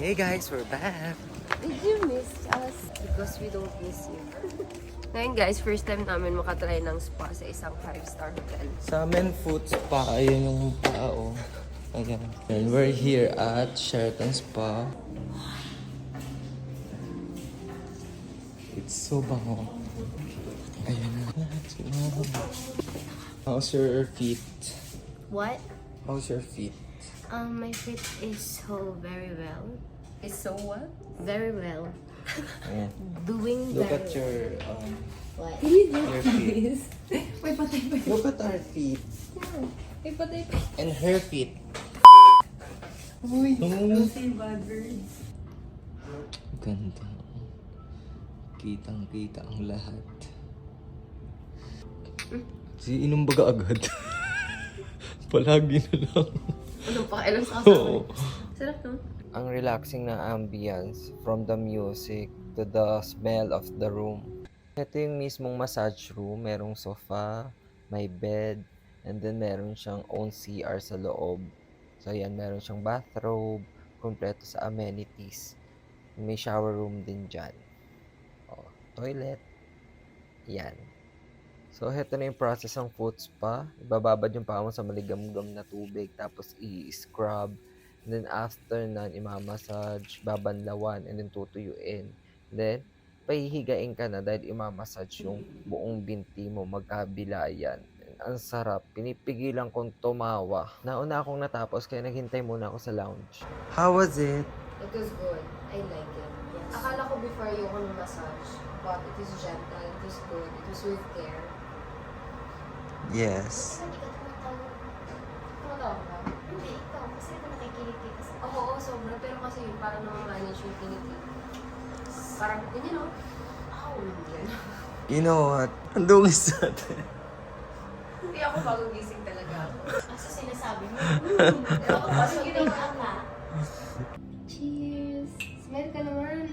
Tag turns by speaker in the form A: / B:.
A: Hey guys, we're back!
B: Did you miss us? Because we don't miss you. Ngayon guys, first time namin makatry ng spa sa isang 5-star hotel.
A: Sa amin, food spa. Ayun yung tao. Ayan. And we're here at Sheraton Spa. It's so bango. Ayun na. How's your feet?
B: What?
A: How's your feet?
B: My fit is so very well.
C: It's so what?
B: Very well.
A: Ayan.
B: Doing
A: Look
B: very
A: at your
B: What?
A: your feet.
C: May patay pa yun.
A: Look at our feet.
C: May patay pa yun.
A: And her feet.
C: Uy,
A: Oh.
C: kasi bad birds.
A: Ganda. Kitang-kita ang lahat. Si inom baga agad. Palagi na lang.
C: Anong pakialam sa
A: Oo.
C: asawa? Sarap no?
A: Ang relaxing na ambience from the music to the smell of the room. Ito yung mismong massage room. Merong sofa, may bed, and then meron siyang own CR sa loob. So yan, meron siyang bathrobe, kompleto sa amenities. May shower room din dyan. Oh, toilet. Yan. So, heto na yung process ng foot spa. Ibababad yung paa mo sa maligam-gam na tubig, tapos i-scrub. And then, after nun, imamassage, babanlawan, and then tutuyuin. Then, pahihigain ka na dahil imamassage yung buong binti mo, magkabila yan. Ang sarap. Pinipigilan kong tumawa. Nauna akong natapos, kaya naghintay muna ako sa lounge. How was it?
B: It was good. I like it. Yes.
C: Akala ko before yung massage, but it is gentle, it is good, it was with care.
A: Yes.
B: Hindi ka tumatawa.
C: Tumatawa ka?
B: Hindi, ikaw. Kasi ito nakikinig ka sa...
C: Oo, sobra. Pero kasi yun, parang namamanage yung kinikig. Parang, ganyan o. Ow, yan.
A: You know what? Ang dungis natin.
C: Hindi ako bagong gising talaga ako.
B: Asa sinasabi mo?
C: Ako kasi ginawa
B: ka. Cheers! Smile ka naman.